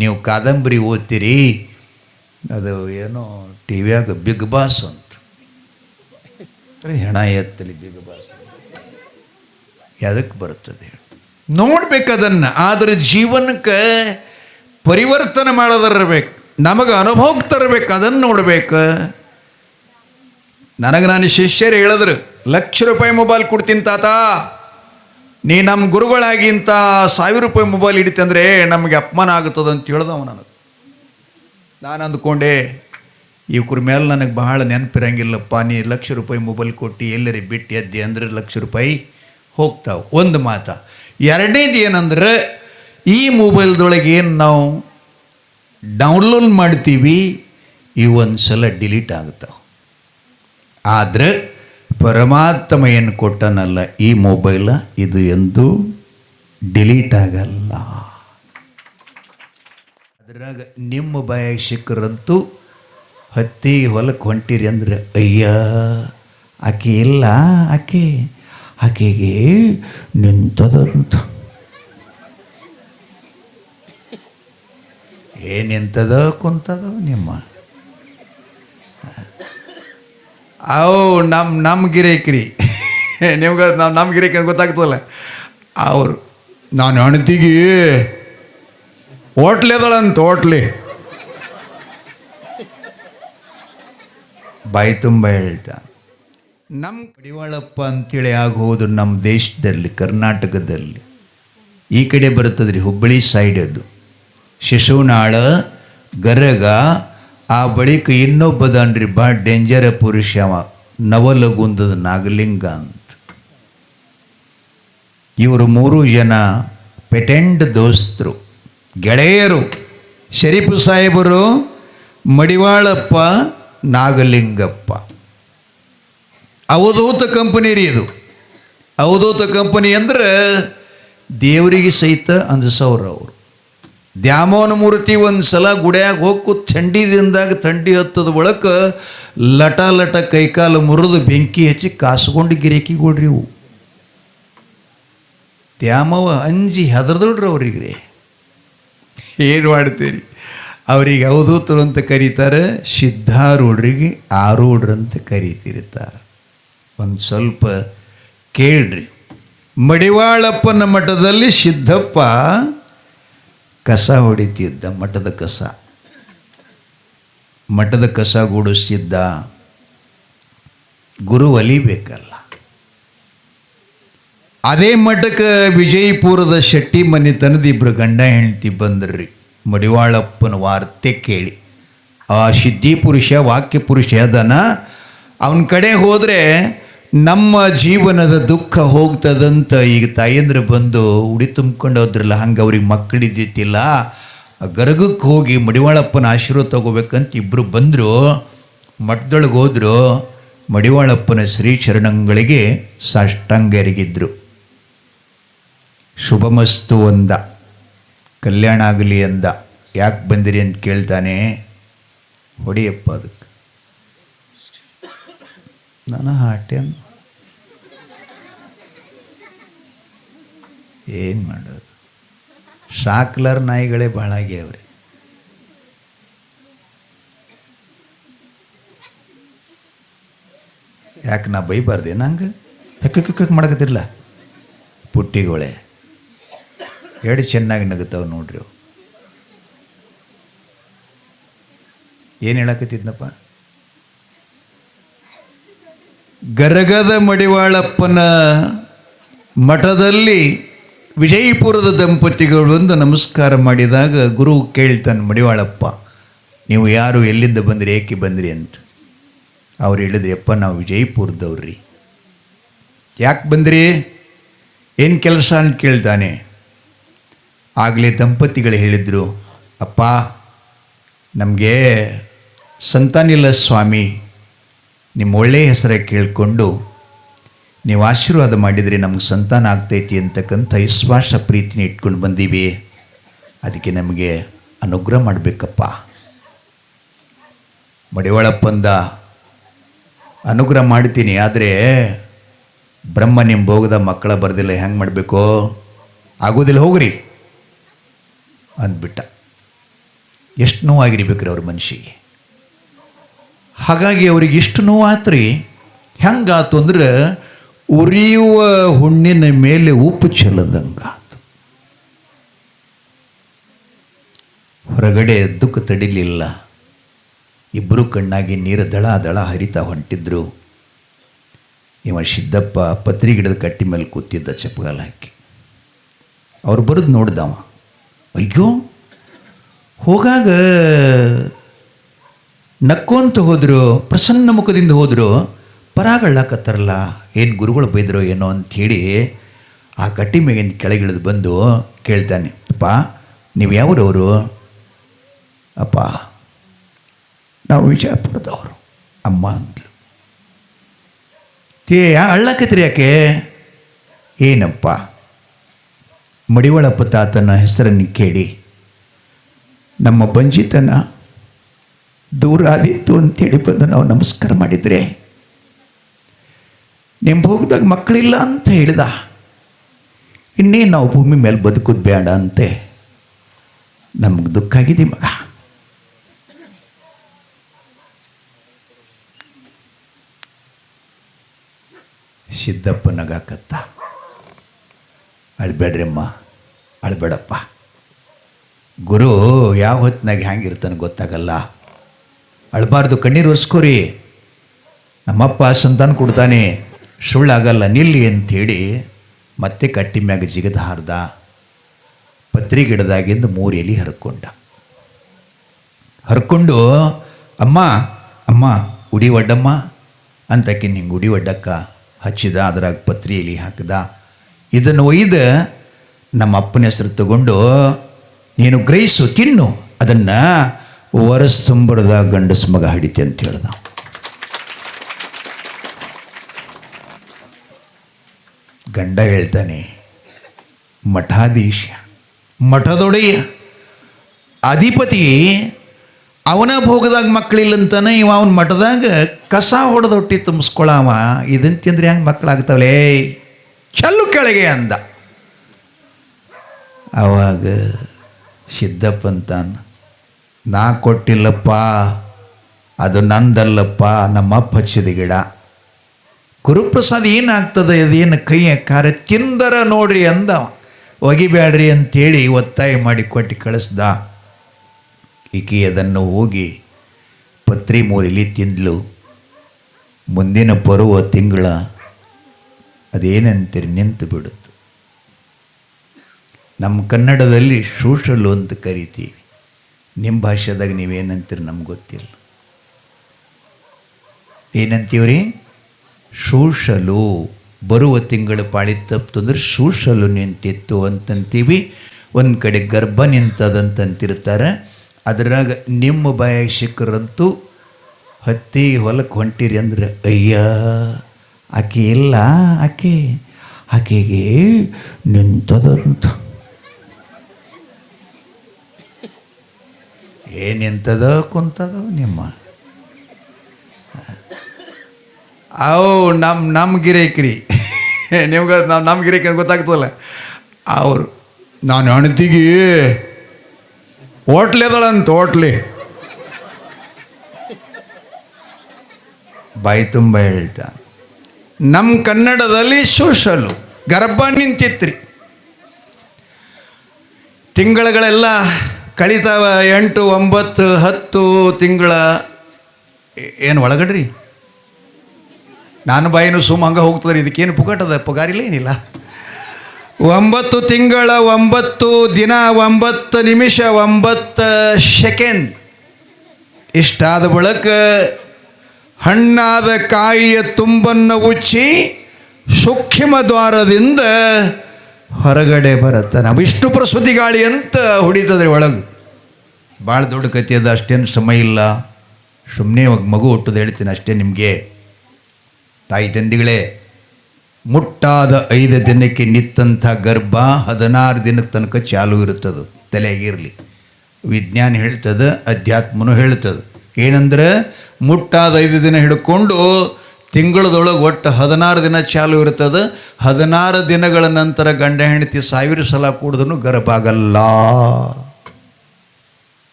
ನೀವು ಕಾದಂಬರಿ ಓದ್ತೀರಿ, ಅದು ಏನೋ ಟಿ ವಿಯಾಗ ಬಿಗ್ ಬಾಸ್ ಅಂತ ಹೆಣ ಎತ್ತಲಿ ಬಿಗ್ ಬಾಸ್ ಎದಕ್ಕೆ ಬರ್ತದೆ ನೋಡ್ಬೇಕು ಅದನ್ನು. ಆದರೆ ಜೀವನಕ್ಕೆ ಪರಿವರ್ತನೆ ಮಾಡೋದಿರ್ಬೇಕು, ನಮಗೆ ಅನುಭವಕ್ಕೆ ತರಬೇಕು, ಅದನ್ನು ನೋಡ್ಬೇಕು. ನನಗೆ ನಾನು ಶಿಷ್ಯರು ಹೇಳಿದ್ರು, ₹1,00,000 ಮೊಬೈಲ್ ಕೊಡ್ತೀನಿ ತಾತ, ನೀ ನಮ್ಮ ಗುರುಗಳಾಗಿಂತ ₹1,000 ಮೊಬೈಲ್ ಹಿಡಿತಂದರೆ ನಮಗೆ ಅಪಮಾನ ಆಗುತ್ತದೆ ಅಂತ ಹೇಳ್ದವ ನನಗೆ. ನಾನು ಅಂದ್ಕೊಂಡೆ ಇವ್ರ ಮೇಲೆ ನನಗೆ ಬಹಳ ನೆನಪಿರಂಗಿಲ್ಲಪ್ಪ, ನೀ ₹1,00,000 ಮೊಬೈಲ್ ಕೊಟ್ಟು ಎಲ್ಲರಿ ಬಿಟ್ಟು ಎದ್ದೆ ಅಂದರೆ ₹1,00,000 ಹೋಗ್ತಾವೆ. ಒಂದು ಮಾತ. ಎರಡನೇದು ಏನಂದ್ರೆ, ಈ ಮೊಬೈಲ್ದೊಳಗೆ ಏನು ನಾವು ಡೌನ್ಲೋಡ್ ಮಾಡ್ತೀವಿ ಇವು ಒಂದು ಸಲ ಡಿಲೀಟ್ ಆಗುತ್ತಾವೆ. ಆದರೆ ಪರಮಾತ್ಮ ಏನು ಕೊಟ್ಟನಲ್ಲ ಈ ಮೊಬೈಲ, ಇದು ಎಂದೂ ಡಿಲೀಟ್ ಆಗಲ್ಲ. ಅದ್ರಾಗ ನಿಮ್ಮ ಬಾಯಾಗ ಸಿಕ್ಕರಂತೂ ಹತ್ತಿ ಹೊಲಕ್ಕೆ ಹೊಂಟಿರಿ ಅಂದ್ರೆ, ಅಯ್ಯ ಆಕೆ ಇಲ್ಲ, ಆಕೆಗೆ ನಿಂತದಂತ. ನಿಂತದ ಕುಂತದ ನಿಮ್ಮ ಅವು ನಮ್ಮ ಗಿರೇಕ್ರಿ ನಿಮ್ಗೆ ನಮ್ಮ ಗಿರೇಕಿ ಅಂತ ಗೊತ್ತಾಗ್ತದಲ್ಲ. ಅವರು ನಾನು ಹೆಣ್ತಿಗೆ ಹೋಟ್ಲೆ ಅದಳಂತ, ಹೋಟ್ಲೆ ಬಾಯಿ ತುಂಬ ಹೇಳ್ತಾ. ನಮ್ಮ ಕಡಿವಾಳಪ್ಪ ಅಂತೇಳಿ ಆಗೋದು ನಮ್ಮ ದೇಶದಲ್ಲಿ, ಕರ್ನಾಟಕದಲ್ಲಿ ಈ ಕಡೆ ಬರ್ತದ್ರಿ, ಹುಬ್ಬಳ್ಳಿ ಸೈಡ್. ಅದು ಶಿಶುನಾಳ, ಗರಗ, ಆ ಬಳಿಕ ಇನ್ನೊಬ್ಬದನ್ರಿ ಭಾಳ ಡೇಂಜರ ಪುರುಷ, ನವಲಗುಂದದ ನಾಗಲಿಂಗ ಅಂತ. ಇವರು 3 ಜನ ಪೆಟೆಂಡ್ ದೋಸ್ತರು, ಗೆಳೆಯರು. ಶರೀಫ್ ಸಾಹೇಬರು, ಮಡಿವಾಳಪ್ಪ, ನಾಗಲಿಂಗಪ್ಪ. ಅವಧೂತ ಕಂಪನಿ ರೀ ಇದು. ಅವಧೂತ ಕಂಪನಿ ಅಂದ್ರೆ ದೇವರಿಗೆ ಸಹಿತ ಅಂದಿಸವ್ರು ಅವರು. ದ್ಯಾಮೋಹನ ಮೂರ್ತಿ ಒಂದು ಸಲ ಗುಡಿಯಾಗ ಹೋಗಿ ಥಂಡಿ ದಿನದಾಗ, ಥಂಡಿ ಹತ್ತದ ಒಳಕ ಲಟ ಲಟ ಕೈಕಾಲು ಮುರಿದು ಬೆಂಕಿ ಹಚ್ಚಿ ಕಾಸ್ಕೊಂಡು ಗಿರೇಕಿಗೊಳ್ರಿ ಇವು. ದ್ಯಾಮವ್ವ ಅಂಜಿ ಹೆದರ್ದಳ್ರಿ ಅವ್ರಿಗೆ. ಏನು ಮಾಡ್ತೀರಿ, ಅವ್ರಿಗೆ ಅವಧೂತರು ಅಂತ ಕರೀತಾರೆ, ಸಿದ್ಧಾರೂಢರಿಗೆ ಆರೂಢ್ರಂತ ಕರೀತಿರ್ತಾರೆ. ಒಂದು ಸ್ವಲ್ಪ ಕೇಳ್ರಿ. ಮಡಿವಾಳಪ್ಪನ ಮಠದಲ್ಲಿ ಸಿದ್ದಪ್ಪ ಕಸ ಹೊಡಿತಿದ್ದ, ಮಠದ ಕಸ ಗೂಡಿಸಿದ್ದ. ಗುರು ಒಲಿಬೇಕಲ್ಲ. ಅದೇ ಮಠಕ್ಕೆ ವಿಜಯಪುರದ ಶೆಟ್ಟಿ ಮನೆತನದ 2 ಗಂಡ ಹೆಂಡತಿ ಬಂದ್ರಿ. ಮಡಿವಾಳಪ್ಪನ ವಾರ್ತೆ ಕೇಳಿ, ಆ ಸಿದ್ಧಿ ಪುರುಷ, ವಾಕ್ಯ ಪುರುಷ ಅದನ, ಅವನ ಕಡೆ ಹೋದರೆ ನಮ್ಮ ಜೀವನದ ದುಃಖ ಹೋಗ್ತದಂತ. ಈಗ ತಾಯಂದ್ರೆ ಬಂದು ಉಡಿ ತುಂಬ್ಕೊಂಡು ಹೋದ್ರಲ್ಲ, ಹಂಗೆ ಅವ್ರಿಗೆ ಮಕ್ಕಳಿದ್ದಿತ್ತಿಲ್ಲ. ಗರಗಕ್ಕೆ ಹೋಗಿ ಮಡಿವಾಳಪ್ಪನ ಆಶೀರ್ವಾದ ತಗೋಬೇಕಂತ 2 ಬಂದರು. ಮಠದೊಳಗೆ ಹೋದ್ರು. ಮಡಿವಾಳಪ್ಪನ ಶ್ರೀ ಚರಣಗಳಿಗೆ ಸಾಷ್ಟಾಂಗರಿಗಿದ್ರು. ಶುಭಮಸ್ತು ಅಂದ, ಕಲ್ಯಾಣ ಆಗಲಿ ಅಂದ. ಯಾಕೆ ಬಂದಿರಿ ಅಂತ ಕೇಳ್ತಾನೆ. ಹೊಡಿಯಪ್ಪ ಅದಕ್ಕೆ. ನಾನು ಹಾಟೆ ಏನು ಮಾಡೋದು, ಶಾಕ್ಲರ್ ನಾಯಿಗಳೇ ಭಾಳ ಆಗ್ಯಾವ್ರಿ. ಯಾಕೆ ನಾ ಬೈಬಾರ್ದೆ ನಂಗೆ? ಹೆಕ್ಕ ಮಾಡಕತ್ತಿರಲ್ಲ ಪುಟ್ಟಿಗಳೇ, ಎರಡು ಚೆನ್ನಾಗಿ ನಗುತ್ತಾವೆ ನೋಡ್ರಿ. ಏನು ಹೇಳಕತ್ತಿದ್ನಪ್ಪ? ಗರಗದ ಮಡಿವಾಳಪ್ಪನ ಮಠದಲ್ಲಿ ವಿಜಯಪುರದ ದಂಪತಿಗಳು ಬಂದು ನಮಸ್ಕಾರ ಮಾಡಿದಾಗ ಗುರು ಕೇಳ್ತಾನೆ, ಮಡಿವಾಳಪ್ಪ ನೀವು ಯಾರು, ಎಲ್ಲಿಂದ ಬಂದ್ರಿ, ಏಕೆ ಬಂದ್ರಿ ಅಂತ. ಅವ್ರು ಹೇಳಿದ್ರಿ, ಅಪ್ಪ ನಾವು ವಿಜಯಪುರದವ್ರಿ. ಯಾಕೆ ಬಂದ್ರಿ, ಏನು ಕೆಲಸ ಅಂತ ಕೇಳ್ತಾನೆ. ಆಗಲೇ ದಂಪತಿಗಳು ಹೇಳಿದರು, ಅಪ್ಪ ನಮಗೆ ಸಂತಾನಿಲ್ಲ ಸ್ವಾಮಿ, ನಿಮ್ಮ ಒಳ್ಳೆಯ ಹೆಸರ ಕೇಳಿಕೊಂಡು ನೀವು ಆಶೀರ್ವಾದ ಮಾಡಿದರೆ ನಮ್ಗೆ ಸಂತಾನ ಆಗ್ತೈತಿ ಅಂತಕ್ಕಂಥ ವಿಶ್ವಾಸ ಪ್ರೀತಿನ ಇಟ್ಕೊಂಡು ಬಂದೀವಿ. ಅದಕ್ಕೆ ನಮಗೆ ಅನುಗ್ರಹ ಮಾಡಬೇಕಪ್ಪ. ಮಡಿವಾಳಪ್ಪಂದ ಅನುಗ್ರಹ ಮಾಡ್ತೀನಿ, ಆದರೆ ಬ್ರಹ್ಮ ನಿಮ್ಮ ಭೋಗದ ಮಕ್ಕಳ ಬರೆದಿಲ್ಲ, ಹೆಂಗೆ ಮಾಡಬೇಕು? ಆಗೋದಿಲ್ಲ, ಹೋಗ್ರಿ. ಅಂದ್ಬಿಟ್ಟ. ಎಷ್ಟು ನೋವಾಗಿರ್ಬೇಕ್ರಿ ಅವ್ರ ಮನುಷ್ಯಗೆ. ಹಾಗಾಗಿ ಅವ್ರಿಗೆ ಇಷ್ಟು ನೋವಾತ್ರಿ. ಹೆಂಗಾತು ಅಂದ್ರೆ ಉರಿಯುವ ಹುಣ್ಣಿನ ಮೇಲೆ ಉಪ್ಪು ಚೆಲ್ಲದಂಗಾತು. ಹೊರಗಡೆ ದುಃಖ ತಡಿಲಿಲ್ಲ. ಇಬ್ಬರು ಕಣ್ಣಾಗಿ ನೀರು ದಳ ದಳ ಹರಿತಾ ಹೊಂಟಿದ್ರು. ಇವ ಸಿದ್ದಪ್ಪ ಪತ್ರಿ ಗಿಡದ ಕಟ್ಟಿ ಮೇಲೆ ಕೂತಿದ್ದ ಚಪ್ಪಗಾಲ ಹಾಕಿ. ಅವ್ರು ಬರೋದು ನೋಡ್ದವ. ಅಯ್ಯೋ, ಹೋಗಾಗ ನಕ್ಕೊಂತ ಹೋದ್ರು, ಪ್ರಸನ್ನ ಮುಖದಿಂದ ಹೋದ್ರು. ಪರಾಗಳ್ಳಾಕತ್ತಾರಲ್ಲ, ಏನು ಗುರುಗಳು ಬೈದ್ರೋ ಏನೋ ಅಂಥೇಳಿ ಆ ಕಟ್ಟಿ ಮೇಗಿಂದ ಕೆಳಗಿಳಿದು ಬಂದು ಕೇಳ್ತಾನೆ, ಅಪ್ಪ ನೀವು ಯಾವ್ರವರು? ಅಪ್ಪ ನಾವು ವಿಜಯಪುರದವರು. ಅಮ್ಮ ಅಂದ್ಲು. ಅಳ್ಳಾಕತ್ರಿ ಯಾಕೆ? ಏನಪ್ಪ? ಮಡಿವಾಳಪ್ಪ ತಾತನ ಹೆಸರನ್ನು ಕೇಳಿ ನಮ್ಮ ಬಂಜಿತನ ದೂರ ಆದಿತ್ತು ಅಂತೇಳಿ ಬಂದು ನಾವು ನಮಸ್ಕಾರ ಮಾಡಿದರೆ ನಿಮ್ಮ ಹೋಗ್ದಾಗ ಮಕ್ಕಳಿಲ್ಲ ಅಂತ ಹೇಳ್ದ. ಇನ್ನೇನು ನಾವು ಭೂಮಿ ಮೇಲೆ ಬದುಕೋದು ಬೇಡ ಅಂತೆ ನಮಗೆ ದುಃಖ ಆಗಿದೆ ಮಗ. ಸಿದ್ದಪ್ಪ ನಗಾಕತ್ತ. ಅಳ್ಬೇಡ್ರಮ್ಮ, ಅಳ್ಬೇಡಪ್ಪ. ಗುರು ಯಾವ ಹೊತ್ತಿನಾಗ ಹ್ಯಾಂಗಿರ್ತಾನೆ ಗೊತ್ತಾಗಲ್ಲ. ಅಳ್ಬಾರ್ದು, ಕಣ್ಣೀರು ಒರೆಸ್ಕೋರಿ. ನಮ್ಮಪ್ಪ ಸಂತಾನ ಕೊಡ್ತಾನೆ, ಸುಳ್ಳಾಗಲ್ಲ, ನಿಲ್ಲಿ ಅಂಥೇಳಿ ಮತ್ತೆ ಕಟ್ಟಿ ಮ್ಯಾಗ ಜಿಗದ ಹಾರ್ದ. ಪತ್ರಿ ಗಿಡದಾಗಿಂದ 3 ಎಲೆ ಹರ್ಕೊಂಡು ಅಮ್ಮ ಅಮ್ಮ ಉಡಿ ಒಡ್ಡಮ್ಮ ಅಂತಕ್ಕೆ ನಿಂಗೆ ಉಡಿ ಒಡ್ಡಕ್ಕ ಹಚ್ಚಿದ. ಅದ್ರಾಗ ಪತ್ರಿ ಎಲೆ ಹಾಕಿದ. ಇದನ್ನು ಒಯ್ದು ನಮ್ಮ ಅಪ್ಪನ ಹೆಸರು ತಗೊಂಡು ನೀನು ಗ್ರಹಿಸು, ತಿನ್ನು, ಅದನ್ನು ವರಸಂಬರದ ಗಂಡಸ ಮಗ ಹಿಡಿತೆ ಅಂತ ಹೇಳ್ದ. ಗಂಡ ಹೇಳ್ತಾನೆ, ಮಠಾಧೀಶ, ಮಠದೊಡೆಯ, ಅಧಿಪತಿ, ಅವನ ಭೋಗದಾಗ ಮಕ್ಕಳಿಲ್ಲಂತಾನೆ ಇವ ಅವನ ಮಠದಾಗ ಕಸ ಹೊಡೆದೊಟ್ಟಿ ತುಂಬಿಸ್ಕೊಳವ. ಇದನ್ನು ತಿಂದ್ರೆ ಹೆಂಗೆ ಮಕ್ಕಳಾಗ್ತಾವಲೇ, ಚಲ್ಲು ಕೆಳಗೆ ಅಂದ. ಆವಾಗ ಸಿದ್ದಪ್ಪಂತಾನ, ನಾ ಕೊಟ್ಟಿಲ್ಲಪ್ಪ, ಅದು ನಂದಲ್ಲಪ್ಪ, ನಮ್ಮಪ್ಪ ಹಚ್ಚಿದ ಗಿಡ. ಗುರುಪ್ರಸಾದ್ ಏನಾಗ್ತದೆ, ಅದೇನು ಕೈಯ ಕಾರ ತಿಂದರ ನೋಡ್ರಿ ಅಂದ. ಒಗಿಬ್ಯಾಡ್ರಿ ಅಂಥೇಳಿ ಒತ್ತಾಯ ಮಾಡಿ ಕೊಟ್ಟು ಕಳಿಸ್ದ. ಈಕೆ ಅದನ್ನು ಹೋಗಿ ಪತ್ರಿ 3 ಎಲೆ ತಿಂದ್ಲು. ಮುಂದಿನ ಬರುವ ತಿಂಗಳ ಅದೇನಂತೀರಿ ನಿಂತು ಬಿಡುತ್ತು. ನಮ್ಮ ಕನ್ನಡದಲ್ಲಿ ಶೂಷಲು ಅಂತ ಕರಿತೀವಿ. ನಿಮ್ಮ ಭಾಷೆದಾಗ ನೀವೇನಂತೀರಿ ನಮ್ಗೆ ಗೊತ್ತಿಲ್ಲ. ಏನಂತೀವ್ರಿ? ಶೂಷಲು. ಬರುವ ತಿಂಗಳು ಪಾಳಿ ತಪ್ತಂದ್ರೆ ಶೂಷಲು ನಿಂತಿತ್ತು ಅಂತಂತೀವಿ. ಒಂದು ಕಡೆ ಗರ್ಭ ನಿಂತದಂತಂತಿರ್ತಾರೆ. ಅದ್ರಾಗ ನಿಮ್ಮ ಬಾಯಾಗ ಸಿಕ್ಕರಂತೂ ಹತ್ತಿ ಹೊಲಕ್ಕೆ ಹೊಂಟಿರಿ ಅಂದ್ರೆ ಅಯ್ಯ ಆಕೆ ಇಲ್ಲ, ಆಕೆಗೆ ನಿಂತದಂತ. ನಿಂತದ ಕುಂತದ ನಿಮ್ಮ ಅವು ನಮ್ಮ ಗಿರೇಕ್ರಿ. ನಿಮ್ಗೆ ನಮ್ಮ ಗಿರೇಕಿ ಅಂತ ಗೊತ್ತಾಗ್ತದಲ್ಲ. ಅವರು ನಾನು ಹೆಣ್ತಿಗೆ ಹೋಟ್ಲೆ ಅದಳಂತ, ಹೋಟ್ಲಿ ಬಾಯಿ ತುಂಬ ಹೇಳ್ತಾ. ನಮ್ಮ ಕನ್ನಡದಲ್ಲಿ ಶೋಷಲು, ಗರ್ಭ ನಿಂತಿತ್ರಿ. ತಿಂಗಳುಗಳೆಲ್ಲ ಕಳೀತಾವ, 8, 9, 10 ತಿಂಗಳ. ಏನು ಒಳಗಡ್ರಿ, ನಾನು ಬಾಯಿನೂ ಸುಮ್ಮ ಹಂಗೆ ಹೋಗ್ತದ್ರಿ. ಇದಕ್ಕೇನು ಪುಗಾಟದ ಪಗಾರಿಲ್ಲ, ಏನಿಲ್ಲ. 9 ತಿಂಗಳ 9 ದಿನ 9 ನಿಮಿಷ 9 ಸೆಕೆಂಡ್. ಇಷ್ಟಾದ ಬಳಿಕ ಹಣ್ಣಾದ ಕಾಯಿಯ ತುಂಬನ್ನು ಉಚ್ಚಿ ಸೂಕ್ಷ್ಮ ದ್ವಾರದಿಂದ ಹೊರಗಡೆ ಬರುತ್ತೆ. ನಾವು ಇಷ್ಟು ಪ್ರಸೂತಿ ಗಾಳಿ ಅಂತ ಹೊಡಿತದ್ರಿ ಒಳಗೆ. ಭಾಳ ದೊಡ್ಡ ಕತೆ ಅದು, ಅಷ್ಟೇನು ಸಮಯ ಇಲ್ಲ. ಸುಮ್ಮನೆ ಮಗು ಹುಟ್ಟೋದು ಹೇಳ್ತೀನಿ ಅಷ್ಟೇ ನಿಮಗೆ. ತಾಯಿ ತಂದೆಗಳೇ, ಮುಟ್ಟಾದ 5 ದಿನಕ್ಕೆ ನಿತ್ತಂಥ ಗರ್ಭ 16 ದಿನಕ್ಕೆ ತನಕ ಚಾಲು ಇರುತ್ತದೆ. ತಲೆಯಾಗಿರಲಿ. ವಿಜ್ಞಾನ ಹೇಳ್ತದೆ, ಅಧ್ಯಾತ್ಮನೂ ಹೇಳ್ತದೆ. ಏನಂದ್ರೆ ಮುಟ್ಟಾದ 5 ದಿನ ಹಿಡ್ಕೊಂಡು ತಿಂಗಳದೊಳಗೆ ಒಟ್ಟು 16 ದಿನ ಚಾಲು ಇರ್ತದೆ. 16 ದಿನಗಳ ನಂತರ ಗಂಡ ಹೆಂಡತಿ 1000 ಸಲ ಕೂಡಿದ್ರೂ ಗರ್ಭ ಆಗಲ್ಲ.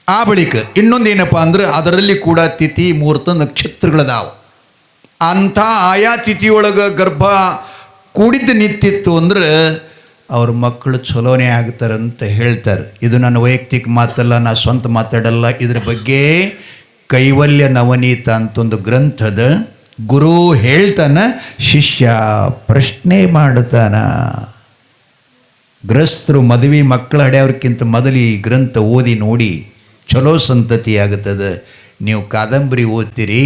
ಆ ಬಳಿಕ ಇನ್ನೊಂದೇನಪ್ಪ ಅಂದ್ರೆ ಅದರಲ್ಲಿ ಕೂಡ ತಿಥಿ ಮುಹೂರ್ತ ನಕ್ಷತ್ರಗಳದಾವು. ಅಂಥ ಆಯಾ ತಿಥಿಯೊಳಗೆ ಗರ್ಭ ಕೂಡಿದ್ದು ನಿಂತಿತ್ತು ಅಂದ್ರೆ ಅವ್ರ ಮಕ್ಕಳು ಚಲೋನೇ ಆಗ್ತಾರಂತ ಹೇಳ್ತಾರೆ. ಇದು ನನ್ನ ವೈಯಕ್ತಿಕ ಮಾತಲ್ಲ, ನಾ ಸ್ವಂತ ಮಾತಾಡಲ್ಲ. ಇದ್ರ ಬಗ್ಗೆ ಕೈವಲ್ಯ ನವನೀತ ಅಂತೊಂದು ಗ್ರಂಥದ ಗುರು ಹೇಳ್ತಾನ, ಶಿಷ್ಯ ಪ್ರಶ್ನೆ ಮಾಡ್ತಾನ. ಗೃಹಸ್ಥರು ಮದುವೆ ಮಕ್ಕಳು ಹಡೆಯವ್ರಕ್ಕಿಂತ ಮೊದಲು ಈ ಗ್ರಂಥ ಓದಿ ನೋಡಿ, ಚಲೋ ಸಂತತಿ ಆಗುತ್ತದೆ. ನೀವು ಕಾದಂಬರಿ ಓದ್ತೀರಿ,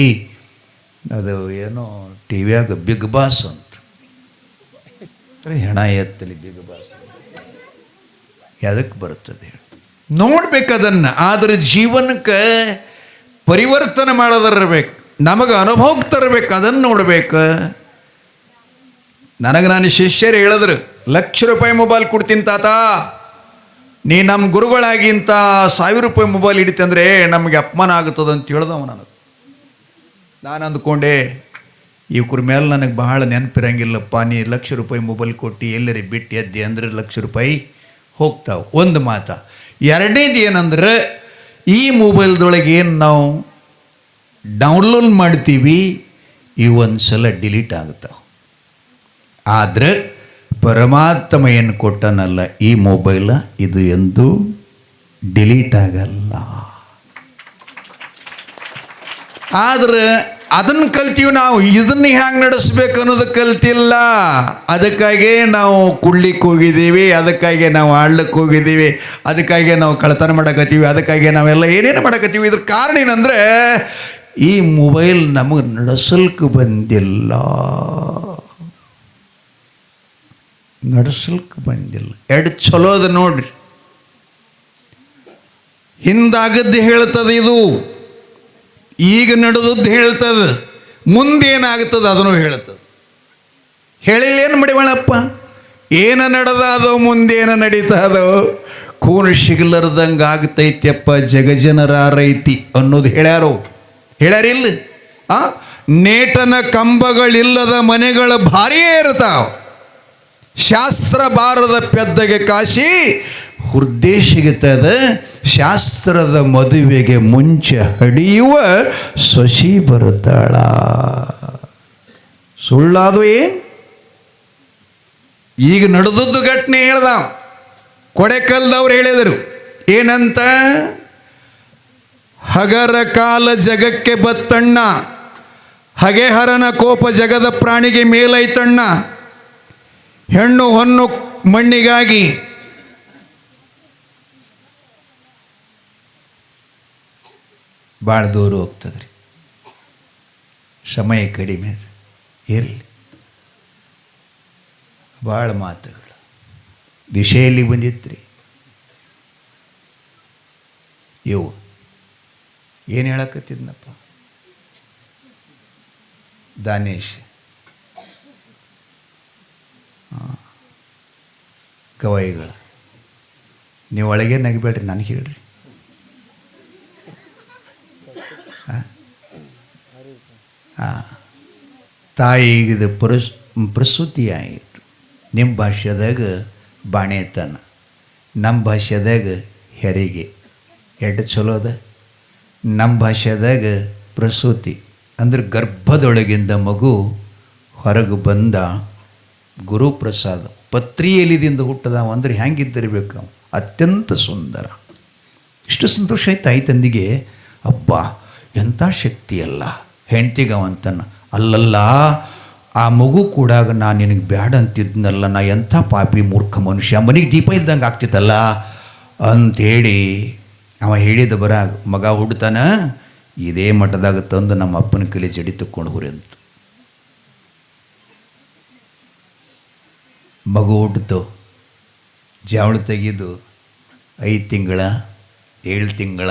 ಅದು ಏನೋ ಟಿ ವಿಯಾಗ ಬಿಗ್ ಬಾಸ್ ಅಂತ ಹೆಣ ಎತ್ತಲಿ ಬಿಗ್ ಬಾಸ್ ಯಾವುದಕ್ಕೆ ಬರ್ತದೆ ನೋಡ್ಬೇಕು ಅದನ್ನು. ಆದರೆ ಜೀವನಕ್ಕೆ ಪರಿವರ್ತನೆ ಮಾಡೋದಿರ್ಬೇಕು, ನಮಗೆ ಅನುಭವಕ್ಕೆ ತರಬೇಕು, ಅದನ್ನು ನೋಡ್ಬೇಕು. ನನಗೆ ನಾನು ಶಿಷ್ಯರು ಹೇಳಿದ್ರು, ₹1,00,000 ಮೊಬೈಲ್ ಕೊಡ್ತೀನಿ ತಾತ, ನೀ ನಮ್ಮ ಗುರುಗಳಾಗಿಂತ ₹1,000 ಮೊಬೈಲ್ ಹಿಡಿತಂದರೆ ನಮಗೆ ಅಪಮಾನ ಆಗುತ್ತದೆ ಅಂತ ಹೇಳ್ದವ ನನಗೆ. ನಾನು ಅಂದ್ಕೊಂಡೆ, ಇವ್ರ ಮೇಲೆ ನನಗೆ ಬಹಳ ನೆನಪಿರಂಗಿಲ್ಲಪ್ಪ. ನೀ ₹1,00,000 ಮೊಬೈಲ್ ಕೊಟ್ಟು ಎಲ್ಲರಿ ಬಿಟ್ಟು ಎದ್ದೆ ಅಂದರೆ ₹1,00,000 ಹೋಗ್ತಾವೆ. ಒಂದು ಮಾತ. ಎರಡನೇದು ಏನಂದ್ರೆ, ಈ ಮೊಬೈಲ್ದೊಳಗೆ ಏನು ನಾವು ಡೌನ್ಲೋಡ್ ಮಾಡ್ತೀವಿ ಇವು ಒಂದು ಸಲ ಡಿಲೀಟ್ ಆಗುತ್ತಾವೆ. ಆದರೆ ಪರಮಾತ್ಮ ಏನು ಕೊಟ್ಟನಲ್ಲ ಈ ಮೊಬೈಲ, ಇದು ಎಂದೂ ಡಿಲೀಟ್ ಆಗಲ್ಲ. ಆದರೆ ಅದನ್ನು ಕಲ್ತೀವಿ ನಾವು, ಇದನ್ನು ಹ್ಯಾಂಗೆ ನಡೆಸ್ಬೇಕು ಅನ್ನೋದು ಕಲ್ತಿಲ್ಲ. ಅದಕ್ಕಾಗಿ ನಾವು ಕುಡ್ಲಿಕ್ಕೆ ಹೋಗಿದ್ದೀವಿ, ಅದಕ್ಕಾಗಿ ನಾವು ಆಡ್ಲಿಕ್ಕೆ ಹೋಗಿದ್ದೀವಿ, ಅದಕ್ಕಾಗಿ ನಾವು ಕಳ್ತನ ಮಾಡಕತ್ತೀವಿ, ಅದಕ್ಕಾಗಿ ನಾವೆಲ್ಲ ಏನೇನು ಮಾಡಕತ್ತೀವಿ. ಇದ್ರ ಕಾರಣ ಏನಂದರೆ ಈ ಮೊಬೈಲ್ ನಮಗೆ ನಡೆಸಲ್ಕೆ ಬಂದಿಲ್ಲ, ಎರಡು ಚಲೋ ಅದ ನೋಡ್ರಿ. ಹಿಂದಾಗದ್ದು ಹೇಳ್ತದೆ ಇದು, ಈಗ ನಡೆದದ್ದು ಹೇಳ್ತದೆ, ಮುಂದೇನಾಗ್ತದೆ ಅದನ್ನು ಹೇಳ್ತದೆ. ಹೇಳಿಲ್ಲ ಏನು ಮಾಡಿವಳಪ್ಪ, ಏನು ನಡೆದ ಅದೋ ಮುಂದೇನು ನಡೀತಾ ಅದೋ, ಕೂನು ಸಿಗಲರ್ದಂಗೆ ಆಗ್ತೈತ್ಯಪ್ಪ ಜಗಜನರಾರೈತಿ ಅನ್ನೋದು ಹೇಳ್ಯಾರಿಲ್ಲ. ನೇಟನ ಕಂಬಗಳಿಲ್ಲದ ಮನೆಗಳ ಭಾರಿಯೇ ಇರ್ತಾವ, ಶಾಸ್ತ್ರ ಬಾರದ ಪೆದ್ದಗೆ ಕಾಶಿ ಹುದ್ದೆ ಸಿಗುತ್ತದ, ಶಾಸ್ತ್ರದ ಮದುವೆಗೆ ಮುಂಚೆ ಹಡಿಯುವ ಸೊಸಿ ಬರುತ್ತಾಳ. ಸುಳ್ಳಾದು ಏನು? ಈಗ ನಡೆದದ್ದು ಘಟನೆ ಹೇಳ್ದ, ಕೊಡೆಕಲ್ದವ್ರು ಹೇಳಿದರು ಏನಂತ, ಹಗರ ಕಾಲ ಜಗಕ್ಕೆ ಬತ್ತಣ್ಣ, ಹಗೆಹರನ ಕೋಪ ಜಗದ ಪ್ರಾಣಿಗೆ ಮೇಲೈತಣ್ಣ, ಹೆಣ್ಣು ಹೊನ್ನು ಮಣ್ಣಿಗಾಗಿ ಭಾಳ ದೂರ ಹೋಗ್ತದ್ರಿ, ಸಮಯ ಕಡಿಮೆ ಇರಲಿ. ಭಾಳ ಮಾತುಗಳು ವಿಷಯಲ್ಲಿ ಬಂದಿತ್ರಿ. ಇವು ಏನು ಹೇಳಕತ್ತಿದ್ನಪ್ಪ, ದಾನೇಶ್ ಗವಾಯಿಗಳು, ನೀವು ಒಳಗೆ ನಗಿಬೇಡ್ರಿ, ನನಗೆ ಹೇಳ್ರಿ. ತಾಯಿಗಿದು ಪ್ರಸೂತಿ ಆಯಿತು. ನಿಮ್ಮ ಭಾಷೆದಾಗ ಬಾಣೆತನ, ನಮ್ಮ ಭಾಷೆದಾಗ ಹೆರಿಗೆ. ಎಷ್ಟು ಚಲೋ ಅದ. ನಮ್ಮ ಭಾಷೆದಾಗ ಪ್ರಸೂತಿ ಅಂದ್ರೆ ಗರ್ಭದೊಳಗಿಂದ ಮಗು ಹೊರಗೆ ಬಂದ ಗುರುಪ್ರಸಾದ. ಪತ್ರಿ ಎಲಿದಿಂದ ಹುಟ್ಟದಾವ ಅಂದ್ರೆ ಹೆಂಗಿದ್ದಿರ್ಬೇಕು ಅವ, ಅತ್ಯಂತ ಸುಂದರ. ಇಷ್ಟು ಸಂತೋಷ ಆಯ್ತು ತಾಯಿ ತಂದಿಗೆ. ಅಬ್ಬ ಎಂಥ ಶಕ್ತಿಯಲ್ಲ ಹೆಂಡ್ತಿಗವಂತನ. ಅಲ್ಲಲ್ಲ, ಆ ಮಗು ಕೂಡಾಗ ನಾನು ನಿನಗೆ ಬ್ಯಾಡ ಅಂತಿದ್ನಲ್ಲ, ನಾ ಎಂಥ ಪಾಪಿ ಮೂರ್ಖ ಮನುಷ್ಯ, ಮನೆಗೆ ದೀಪ ಇಲ್ದಂಗೆ ಆಗ್ತಿತ್ತಲ್ಲ ಅಂಥೇಳಿ ಅವ ಹೇಳಿದ ಬರಾಗ ಮಗ ಹುಡ್ತಾನ, ಇದೇ ಮಠದಾಗ ತಂದು ನಮ್ಮ ಅಪ್ಪನ ಕೈಲಿ ಜಡಿ ತಕ್ಕೊಂಡು ಹೋರಿ ಅಂತ. ಮಗು ಹುಟ್ಟಿತು, ಜಾವಳ ತೆಗೆದು 5 ತಿಂಗಳ 7 ತಿಂಗಳ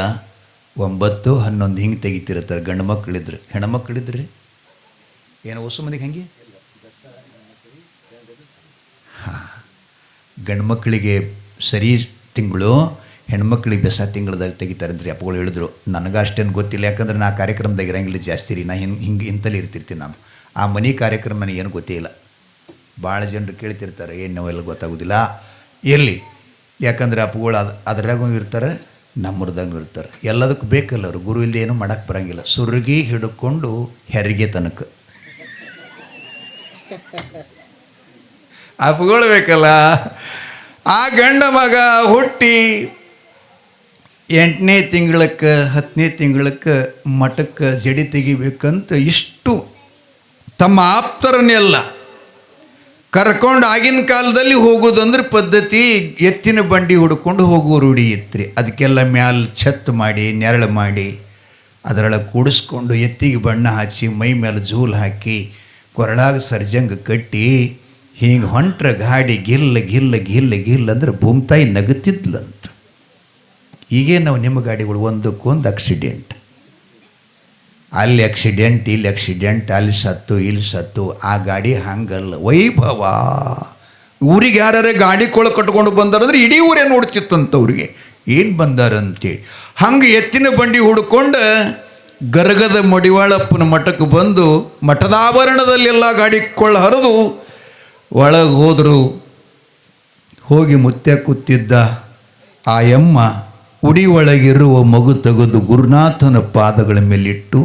9 11 ಹಿಂಗೆ ತೆಗಿತಿರ್ತಾರೆ. ಗಂಡು ಮಕ್ಕಳಿದ್ರು, ಹೆಣ್ಮಕ್ಳಿದ್ರಿ ಏನು ಹೊಸ ಮಂದಿಗೆ ಹಂಗೆ. ಹಾಂ, ಗಂಡು ಮಕ್ಕಳಿಗೆ ಸರಿ ತಿಂಗಳು, ಹೆಣ್ಮಕ್ಳಿಗೆ ಬೆಸ ತಿಂಗಳದಾಗ ತೆಗಿತಾರಂದ್ರಿ ಅಪ್ಪಗಳು ಹೇಳಿದ್ರು. ನನಗೆ ಅಷ್ಟೇನು ಗೊತ್ತಿಲ್ಲ, ಯಾಕಂದ್ರೆ ನಾ ಕಾರ್ಯಕ್ರಮದಾಗ ಇರಂಗಿಲ್ಲ ಜಾಸ್ತಿ ರೀ. ನಾ ಹಿಂಗೆ ಇಂತಲ್ಲಿ ಇರ್ತಿರ್ತೀನಿ ನಾನು. ಆ ಮನೆ ಕಾರ್ಯಕ್ರಮ ನನಗೇನು ಗೊತ್ತೇ ಇಲ್ಲ. ಭಾಳ ಜನರು ಕೇಳ್ತಿರ್ತಾರೆ, ಏನು ನಾವೆಲ್ಲ ಗೊತ್ತಾಗೋದಿಲ್ಲ. ಎಲ್ಲಿ, ಯಾಕಂದ್ರೆ ಅಪ್ಪಗಳು ಅದ್ರಾಗೂ ಇರ್ತಾರೆ, ನಮ್ಮರ್ದಂಗೆ ಇರ್ತಾರೆ. ಎಲ್ಲದಕ್ಕೂ ಬೇಕಲ್ಲ ಅವರು, ಗುರು ಇಲ್ಲದೆ ಏನೂ ಮಾಡೋಕ್ಕೆ ಬರೋಂಗಿಲ್ಲ. ಸುರ್ಗಿ ಹಿಡ್ಕೊಂಡು ಹೆರಿಗೆ ತನಕ ಅಪ್ಕೊಳ್ಬೇಕಲ್ಲ. ಆ ಗಂಡ ಮಗ ಹುಟ್ಟಿ 8ನೇ ತಿಂಗಳಕ್ಕೆ 10ನೇ ತಿಂಗಳಕ್ಕೆ ಮಠಕ್ಕೆ ಜಡಿ ತೆಗಿಬೇಕಂತ ಇಷ್ಟು ತಮ್ಮ ಆಪ್ತರನ್ನೆಲ್ಲ ಕರ್ಕೊಂಡು, ಆಗಿನ ಕಾಲದಲ್ಲಿ ಹೋಗೋದಂದ್ರೆ ಪದ್ಧತಿ ಎತ್ತಿನ ಬಂಡಿ ಹುಡ್ಕೊಂಡು ಹೋಗೋ ರೂಢಿ ಇತ್ತು ರೀ. ಅದಕ್ಕೆಲ್ಲ ಮ್ಯಾಲ ಛತ್ ಮಾಡಿ ನೆರಳು ಮಾಡಿ ಅದರೊಳಗೆ ಕೂಡಿಸ್ಕೊಂಡು ಎತ್ತಿಗೆ ಬಣ್ಣ ಹಚ್ಚಿ ಮೈ ಮೇಲೆ ಜೂಲ್ ಹಾಕಿ ಕೊರಳಾಗ ಸರ್ಜಂಗ ಕಟ್ಟಿ ಹಿಂಗೆ ಹೊಂಟ್ರ ಗಾಡಿ ಗಿಲ್ಲ ಗಿಲ್ಲ ಗಿಲ್ಲ ಗಿಲ್ಲ ಅಂದ್ರೆ ಭೂಮ್ತಾಯಿ ನಗುತ್ತಿದ್ಲಂತ. ಈಗೇ ನಾವು ನಿಮ್ಮ ಗಾಡಿಗಳು ಒಂದಕ್ಕೊಂದು ಆಕ್ಸಿಡೆಂಟ್, ಅಲ್ಲಿ ಆಕ್ಸಿಡೆಂಟ್ ಇಲ್ಲಿ ಆಕ್ಸಿಡೆಂಟ್, ಅಲ್ಲಿ ಸತ್ತು ಇಲ್ಲಿ ಸತ್ತು. ಆ ಗಾಡಿ ಹಂಗಲ್ಲ, ವೈಭವ. ಊರಿಗೆ ಯಾರ್ಯಾರ ಗಾಡಿ ಕೊಳ ಕಟ್ಕೊಂಡು ಬಂದಾರಂದ್ರೆ ಇಡೀ ಊರೇ ನೋಡ್ತಿತ್ತಂತ ಅವ್ರಿಗೆ ಏನು ಬಂದಾರಂತೇಳಿ. ಹಂಗೆ ಎತ್ತಿನ ಬಂಡಿ ಹುಡ್ಕೊಂಡು ಗರಗದ ಮಡಿವಾಳಪ್ಪನ ಮಠಕ್ಕೆ ಬಂದು ಮಠದಾಭರಣದಲ್ಲೆಲ್ಲ ಗಾಡಿ ಕೊಳ್ಳ ಹರಿದು ಒಳಗೆ ಹೋದರು. ಹೋಗಿ ಮುತ್ಯ ಕೂತಿದ್ದ ಆ ಯಮ್ಮ ಉಡಿ ಒಳಗಿರುವ ಮಗು ತೆಗೆದು ಗುರುನಾಥನ ಪಾದಗಳ ಮೇಲಿಟ್ಟು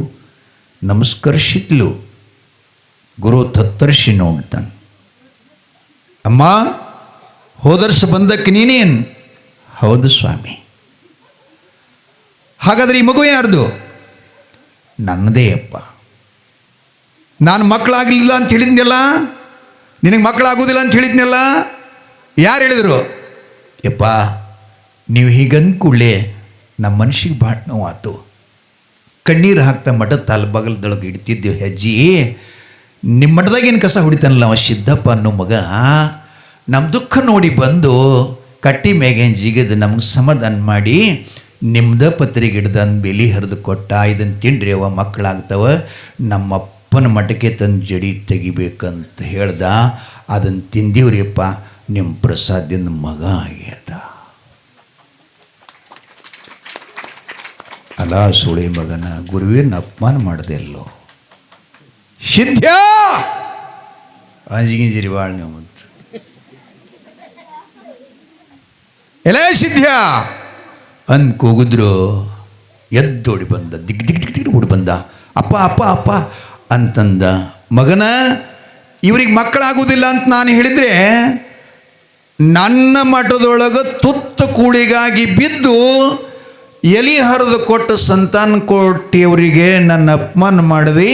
ನಮಸ್ಕರಿಸಿದ್ಲು. ಗುರು ತತ್ತರಿಸಿ ನೋಡ್ತಾನೆ, ಅಮ್ಮ ಹೋದರ್ಸ ಬಂದಕ್ಕೆ ನೀನೇನು? ಹೌದು ಸ್ವಾಮಿ. ಹಾಗಾದ್ರೆ ಈ ಮಗು ಯಾರ್ದು? ನನ್ನದೇ ಅಪ್ಪ. ನಾನು ಮಕ್ಕಳಾಗಲಿಲ್ಲ ಅಂತ ಹೇಳಿದ್ನಲ್ಲ, ನಿನಗೆ ಮಕ್ಕಳಾಗೋದಿಲ್ಲ ಅಂತ ಹೇಳಿದ್ನಲ್ಲ, ಯಾರು ಹೇಳಿದರು? ಯಪ್ಪ ನೀವು ಹೀಗಂದ್ಕೂಡಲೇ ನಮ್ಮ ಮನುಷ್ಯಗೆ ಭಾಳ ನೋವಾತು. ಕಣ್ಣೀರು ಹಾಕ್ತಾ ಮಠದ ತಾಲ್ಬಗಲ್ದೊಳಗೆ ಇಡ್ತಿದ್ದೇವೆ. ಹೆಜ್ಜಿ ನಿಮ್ಮ ಮಠದಾಗೇನು ಕಸ ಹೊಡಿತಾನಲ್ಲ ಅವ ಸಿದ್ದಪ್ಪ ಅನ್ನೋ ಮಗ, ನಮ್ಮ ದುಃಖ ನೋಡಿ ಬಂದು ಕಟ್ಟಿ ಮೇಗೇನು ಜಿಗದು ನಮಗೆ ಸಮಾಧಾನ ಮಾಡಿ ನಿಮ್ದ ಪತ್ರಿಗೆ ಹಿಡ್ದಂದು ಬೆಲಿ ಹರಿದು ಕೊಟ್ಟ. ಇದನ್ನು ತಿಂಡ್ರಿ ಅವ ಮಕ್ಕಳಾಗ್ತವ, ನಮ್ಮಪ್ಪನ ಮಠಕ್ಕೆ ತಂದು ಜಡಿ ತೆಗಿಬೇಕಂತ ಹೇಳ್ದ. ಅದನ್ನು ತಿಂದೀವ್ರಿಯಪ್ಪ, ನಿಮ್ಮ ಪ್ರಸಾದ್ಯದ ಮಗ ಆಗ್ಯದ. ಅಲ್ಲ ಸುಳಿ ಮಗನ ಗುರುವಿನ ಅಪಮಾನ ಮಾಡದೆ ಎಲ್ಲೋ. ಸಿದ್ಧ ಅಂಜಿಗಿಂಜಿರಿ ಬಾಳ್ ನೀವು ಎಲ್ಲ ಸಿದ್ಧ ಅಂದ್ ಕೂಗಿದ್ರು. ಎದ್ದೋಡಿ ಬಂದ, ದಿಗ್ ದಿಗ್ ದಿಗ್ ದಿಗ್ ಓಡಿ ಬಂದ. ಅಪ್ಪ ಅಪ್ಪ ಅಪ್ಪ ಅಂತಂದ. ಮಗನ ಇವ್ರಿಗೆ ಮಕ್ಕಳಾಗುವುದಿಲ್ಲ ಅಂತ ನಾನು ಹೇಳಿದರೆ ನನ್ನ ಮಠದೊಳಗೆ ತುತ್ತ ಕೂಳಿಗಾಗಿ ಬಿದ್ದು ಎಲಿ ಹರಿದು ಕೊಟ್ಟು ಸಂತಾನ ಕೊಟ್ಟಿಯವರಿಗೆ ನನ್ನ ಅಪಮಾನ ಮಾಡಿದೆ,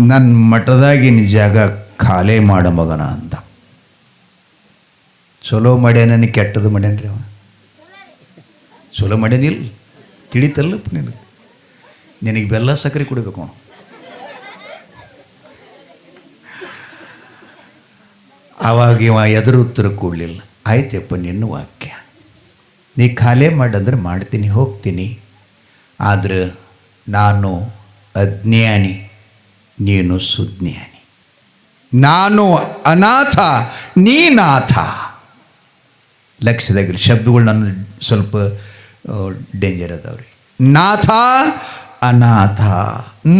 ನನ್ನ ಮಠದಾಗಿನ ಜಾಗ ಖಾಲಿ ಮಾಡ ಮಗನ ಅಂದ. ಚಲೋ ಮಾಡ್ಯಾನ ಕೆಟ್ಟದು ಮಾಡ್ಯಾನ್ರಿ ಅವ? ಚಲೋ ಮಾಡ್ಯಾನಿಲ್ಲ, ತಿಳಿತಲ್ಲಪ್ಪ ನಿನಗೆ ಬೆಲ್ಲ ಸಕ್ಕರೆ ಕುಡಿಬೇಕು. ಆವಾಗ ಇವ ಎದುರು ಉತ್ತರ ಕೊಡಲಿಲ್ಲ. ಆಯ್ತಪ್ಪ ನಿನ್ನ ವಾಕ್ಯ, ನೀ ಖಾಲಿ ಮಾಡಂದ್ರೆ ಮಾಡ್ತೀನಿ, ಹೋಗ್ತೀನಿ. ಆದ್ರೆ ನಾನು ಅಜ್ಞಾನಿ, ನೀನು ಸುಜ್ಞಾನಿ. ನಾನು ಅನಾಥ, ನೀನಾಥ. ಲಕ್ಷ್ಯದಾಗಿರಿ ಶಬ್ದಗಳು ನನ್ನ ಸ್ವಲ್ಪ ಡೇಂಜರ್ ಅದಾವ್ರಿ. ನಾಥ ಅನಾಥ,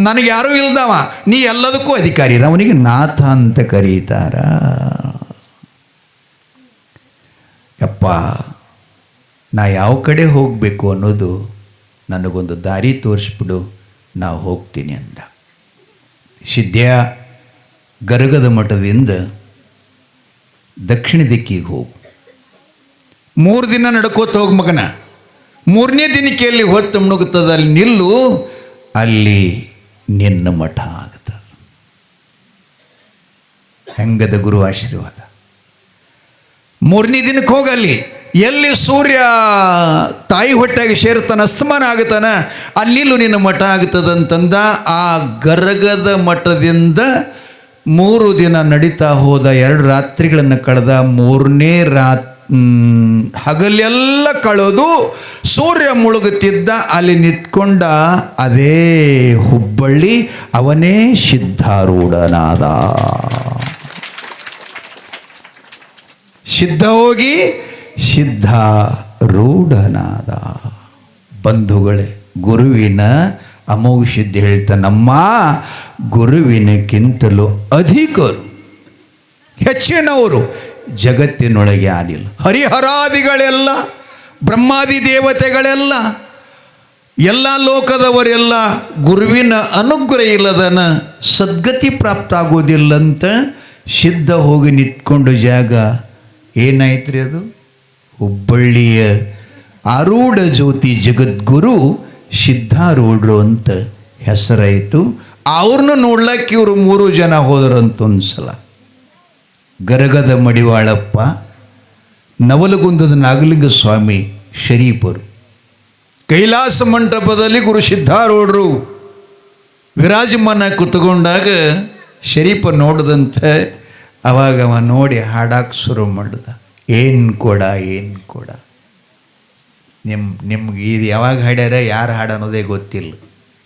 ನನಗೆ ಯಾರೂ ಇಲ್ದವ, ನೀ ಎಲ್ಲದಕ್ಕೂ ಅಧಿಕಾರಿ. ಅವನಿಗೆ ನಾಥ ಅಂತ ಕರೀತಾರ. ಯಪ್ಪ ನಾ ಯಾವ ಕಡೆ ಹೋಗಬೇಕು ಅನ್ನೋದು ನನಗೊಂದು ದಾರಿ ತೋರಿಸ್ಬಿಡು, ನಾ ಹೋಗ್ತೀನಿ ಅಂದ. ಸಿದ್ಧ ಗರಗದ ಮಠದಿಂದ ದಕ್ಷಿಣ ದಿಕ್ಕಿಗೆ ಹೋಗು. 3 ದಿನ ನಡ್ಕೋತ ಹೋಗಿ ಮಗನ. 3ನೇ ದಿನಕ್ಕೆ ಎಲ್ಲಿ ಹೊತ್ತು ಮುಣುಗುತ್ತದೆ ಅಲ್ಲಿ ನಿಲ್ಲು, ಅಲ್ಲಿ ನಿನ್ನ ಮಠ ಆಗ್ತದೆ. ಹೆಂಗದ ಗುರು ಆಶೀರ್ವಾದ. 3ನೇ ದಿನಕ್ಕೆ ಹೋಗಲ್ಲಿ ಎಲ್ಲಿ ಸೂರ್ಯ ತಾಯಿ ಹೊಟ್ಟೆಗೆ ಸೇರ್ತಾನ, ಅಸ್ತಮಾನ ಆಗುತ್ತಾನ, ಅಲ್ಲಿಲ್ಲೂ ನಿನ್ನ ಮಠ ಆಗ್ತದಂತಂದ. ಆ ಗರಗದ ಮಠದಿಂದ 3 ದಿನ ನಡೀತಾ ಹೋದ. 2 ರಾತ್ರಿಗಳನ್ನು ಕಳೆದ. 3ನೇ ಹಗಲೆಲ್ಲ ಕಳೆದು ಸೂರ್ಯ ಮುಳುಗುತ್ತಿದ್ದ. ಅಲ್ಲಿ ನಿಂತ್ಕೊಂಡ ಅದೇ ಹುಬ್ಬಳ್ಳಿ, ಅವನೇ ಸಿದ್ಧಾರೂಢನಾದ. ಸಿದ್ಧ ಹೋಗಿ ಸಿದ್ಧಾರೂಢನಾದ. ಬಂಧುಗಳೇ, ಗುರುವಿನ ಅಮೋಘ ಸಿದ್ಧ ಹೇಳ್ತಾನಮ್ಮ, ಗುರುವಿನಕ್ಕಿಂತಲೂ ಅಧಿಕರು, ಹೆಚ್ಚಿನವರು ಜಗತ್ತಿನೊಳಗೆ ಯಾರಿಲ್ಲ. ಹರಿಹರಾದಿಗಳೆಲ್ಲ ಬ್ರಹ್ಮಾದಿ ದೇವತೆಗಳೆಲ್ಲ ಎಲ್ಲ ಲೋಕದವರೆಲ್ಲ ಗುರುವಿನ ಅನುಗ್ರಹ ಇಲ್ಲದನ ಸದ್ಗತಿ ಪ್ರಾಪ್ತ ಆಗೋದಿಲ್ಲಂತ ಸಿದ್ಧ ಹೋಗಿ ನಿಂತ್ಕೊಂಡು ಜಾಗ ಏನಾಯ್ತು ರೀ ಅದು? ಹುಬ್ಬಳ್ಳಿಯ ಆರೂಢ ಜ್ಯೋತಿ ಜಗದ್ಗುರು ಸಿದ್ಧಾರೂಢರು ಅಂತ ಹೆಸರಾಯಿತು. ಅವ್ರನ್ನ ನೋಡ್ಲಕ್ಕೆ ಇವರು 3 ಜನ ಹೋದರಂತೊಂದು ಸಲ. ಗರಗದ ಮಡಿವಾಳಪ್ಪ, ನವಲಗುಂದದ ನಾಗಲಿಂಗ ಸ್ವಾಮಿ ಶರೀಫರು. ಕೈಲಾಸ ಮಂಟಪದಲ್ಲಿ ಗುರು ಸಿದ್ಧಾರೂಢರು ವಿರಾಜಮಾನ ಕುತ್ಕೊಂಡಾಗ ಶರೀಫ ನೋಡಿದಂತೆ ಅವಾಗ ಅವ ನೋಡಿ ಹಾಡಕ್ಕೆ ಶುರು ಮಾಡ್ದ. ಏನು ಕೊಡ ನಿಮ್ಗೆ ಇದು ಯಾವಾಗ ಹಾಡ್ಯಾರ, ಯಾರು ಹಾಡು ಅನ್ನೋದೇ ಗೊತ್ತಿಲ್ಲ.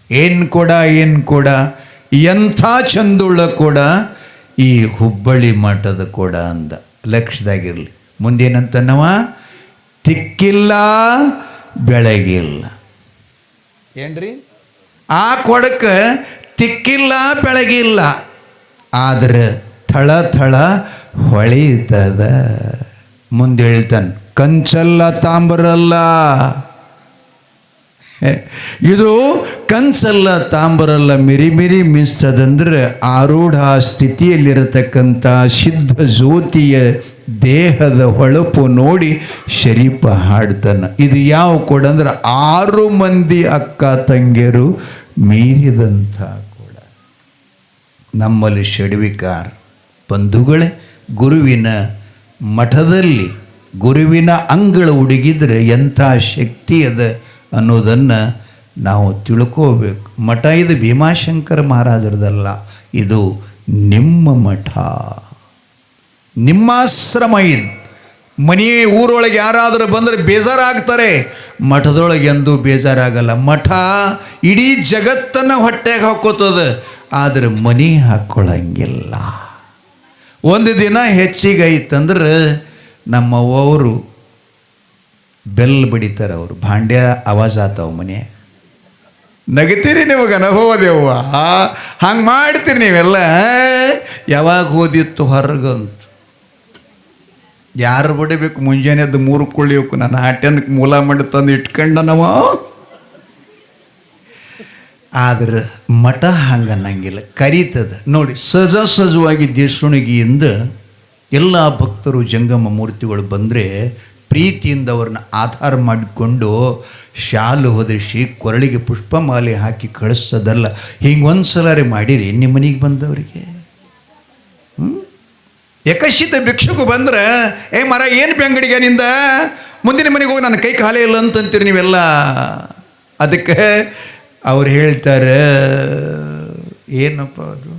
ಏನು ಕೊಡ ಎಂಥ ಚಂದುಳ್ಳ ಕೊಡ ಈ ಹುಬ್ಬಳ್ಳಿ ಮಠದ ಕೊಡ ಅಂದ. ಲಕ್ಷದಾಗಿರಲಿ. ಮುಂದೇನಂತನವ, ತಿಕ್ಕಿಲ್ಲ ಬೆಳಗಿಲ್ಲ. ಏನ್ರಿ? ಆ ಕೊಡಕ್ಕೆ ತಿಕ್ಕಿಲ್ಲ ಬೆಳಗಿಲ್ಲ, ಆದ್ರೆ ಥಳ ಥಳ ಹೊಳಿತದ. ಮುಂದೆ ಹೇಳ್ತಾನೆ, ಕಂಚಲ್ಲ ತಾಂಬರಲ್ಲ, ಇದು ಕಂಚಲ್ಲ ತಾಂಬರಲ್ಲ, ಮಿರಿ ಮಿಸ್ತದಂದ್ರೆ ಆರೂಢ ಸ್ಥಿತಿಯಲ್ಲಿರತಕ್ಕಂಥ ಸಿದ್ಧ ಜ್ಯೋತಿಯ ದೇಹದ ಹೊಳಪು ನೋಡಿ ಶರೀಫ ಹಾಡ್ತಾನೆ. ಇದು ಯಾವ ಕೊಡಂದ್ರೆ 6 ಮಂದಿ ಅಕ್ಕ ತಂಗಿಯರು ಮೀರಿದಂಥ ಕೊಡ. ನಮ್ಮಲ್ಲಿ ಷಡ್ವಿಕಾರ ಬಂಧುಗಳೇ, ಗುರುವಿನ ಮಠದಲ್ಲಿ ಗುರುವಿನ ಅಂಗಳ ಹುಡುಗಿದ್ರೆ ಎಂಥ ಶಕ್ತಿ ಅದ ಅನ್ನೋದನ್ನು ನಾವು ತಿಳ್ಕೋಬೇಕು. ಮಠ ಇದು ಭೀಮಾಶಂಕರ ಮಹಾರಾಜರದಲ್ಲ, ಇದು ನಿಮ್ಮ ಮಠ, ನಿಮ್ಮಾಶ್ರಮ. ಇದು ಮನೆ ಊರೊಳಗೆ ಯಾರಾದರೂ ಬಂದರೆ ಬೇಜಾರಾಗ್ತಾರೆ, ಮಠದೊಳಗೆ ಎಂದೂ ಬೇಜಾರಾಗಲ್ಲ. ಮಠ ಇಡೀ ಜಗತ್ತನ್ನು ಹೊಟ್ಟೆಗೆ ಹಾಕೋತದ, ಆದರೆ ಮನೆ ಹಾಕ್ಕೊಳ್ಳಂಗಿಲ್ಲ. ಒಂದು ದಿನ ಹೆಚ್ಚಿಗೆ ಐತಂದ್ರೆ ನಮ್ಮವರು ಬೆಲ್ ಬಡಿತಾರೆ, ಅವರು ಭಾಂಡ್ಯ ಆವಾಜ್ ಆತಾವ ಮನೆ. ನಗತೀರಿ ನಿಮಗೆ ಅನುಭವ ದೇವ್ವ, ಹಂಗೆ ಮಾಡ್ತೀರಿ ನೀವೆಲ್ಲ. ಯಾವಾಗ ಹೋದಿತ್ತು ಹೊರಗಂತ ಯಾರು ಬಡಿಬೇಕು? ಮುಂಜಾನೆ ಅದು 3 ಕೊಳ್ಳಿಬೇಕು. ನಾನು ಆಟ್ಯನಕ್ಕೆ ಮೂಲ ಮಾಡಿ ತಂದು ಇಟ್ಕೊಂಡ ನಾವು. ಆದ್ರೆ ಮಠ ಹಂಗನ್ನಂಗಿಲ್ಲ, ಕರೀತದ ನೋಡಿ. ಸಹಜವಾಗಿ ದೇಶುಣಿಗಿಯಿಂದ ಎಲ್ಲ ಭಕ್ತರು ಜಂಗಮ ಮೂರ್ತಿಗಳು ಬಂದರೆ ಪ್ರೀತಿಯಿಂದ ಅವ್ರನ್ನ ಆಧಾರ ಮಾಡಿಕೊಂಡು ಶಾಲು ಹೊದಿಸಿ ಕೊರಳಿಗೆ ಪುಷ್ಪಮಾಲೆ ಹಾಕಿ ಕಳಿಸೋದಲ್ಲ. ಹಿಂಗೆ ಒಂದು ಸಲ ಮಾಡಿರಿ ನಿಮ್ಮ ಮನೆಗೆ ಬಂದವರಿಗೆ. ಏಕಶಿತ ಭಿಕ್ಷುಕು ಬಂದ್ರೆ, ಏ ಮರ ಏನು ಬೆಂಗಡಿಗೆ ನಿಂದ, ಮುಂದಿನ ಮನೆಗೆ ಹೋಗಿ ನನ್ನ ಕೈ ಖಾಲಿ ಇಲ್ಲ ಅಂತಂತೀರಿ ನೀವೆಲ್ಲ. ಅದಕ್ಕೆ ಅವ್ರು ಹೇಳ್ತಾರೆ, ಏನಪ್ಪ ಅದು,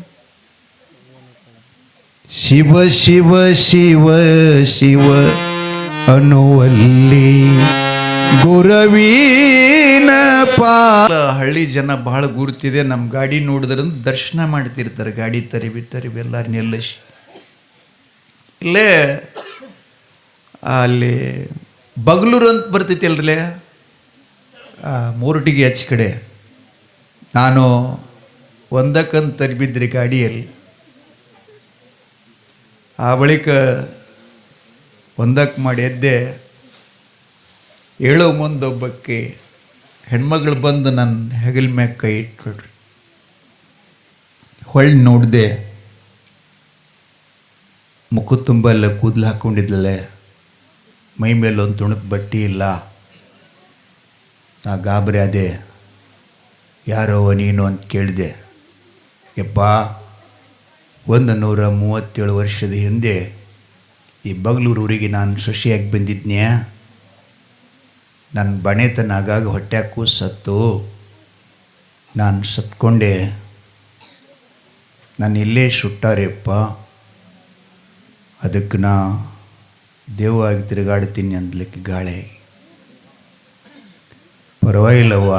ಶಿವ ಶಿವ ಶಿವ ಶಿವ ಅನ್ನುವಲ್ಲಿ ಗುರವೀನ ಪಾಲ. ಹಳ್ಳಿ ಜನ ಬಹಳ ಗುರುತಿದೆ, ನಮ್ಮ ಗಾಡಿ ನೋಡಿದ್ರೆ ದರ್ಶನ ಮಾಡ್ತಿರ್ತಾರೆ. ಗಾಡಿ ತರಿಬಿ ಎಲ್ಲರೂ ನಿಲ್ಲಿಸಿ ಇಲ್ಲೇ ಅಲ್ಲಿ ಬಗ್ಲೂರು ಅಂತ ಬರ್ತೈತಿ ಅಲ್ರಲ್ಲೇ, ಮೂರಟಿಗೆ ಆಚೆ ಕಡೆ. ನಾನು ಒಂದಕ್ಕಂತ ತರಿಬಿದ್ರಿ ಗಾಡಿಯಲ್ಲಿ. ಆ ಬಳಿಕ ಒಂದಕ್ಕೆ ಮಾಡಿ ಎದ್ದೆ. ಹೇಳೋ ಮುಂದೊಬ್ಬಕ್ಕೆ ಹೆಣ್ಮಗಳು ಬಂದು ನನ್ನ ಹೆಗಲ ಮ್ಯಾಗ ಕೈ ಇಟ್ಬಿಡ್ರಿ. ಹೊಳ್ಳಿ ನೋಡಿದೆ, ಮುಖ ತುಂಬ ಎಲ್ಲ ಕೂದಲು ಹಾಕ್ಕೊಂಡಿದ್ದಲೆ, ಮೈ ಮೇಲೆ ಒಂದು ತುಣುಕು ಬಟ್ಟೆ ಇಲ್ಲ. ನಾ ಗಾಬರಿ ಅದೇ, ಯಾರೋ ನೀನು ಅಂತ ಕೇಳಿದೆ. ಯಪ್ಪ, 137 ವರ್ಷದ ಹಿಂದೆ ಈ ಬಗ್ಲೂರೂರಿಗೆ ನಾನು ಸೊಸೆಯಾಗಿ ಬಂದಿದ್ನ್ಯಾ. ನನ್ನ ಬಣೆತನ ಆಗಾಗ ಹೊಟ್ಟೆಕ್ಕೂ ಸತ್ತು, ನಾನು ಸತ್ಕೊಂಡೆ. ನಾನು ಇಲ್ಲೇ ಸುಟ್ಟಾರೆಪ್ಪ, ಅದಕ್ಕೆ ನಾ ದೇವವಾಗಿ ತಿರುಗಾಡ್ತೀನಿ ಅಂದ್ಲಿಕ್ಕೆ ಗಾಳಿ. ಪರವಾಗಿಲ್ಲವ್ವ,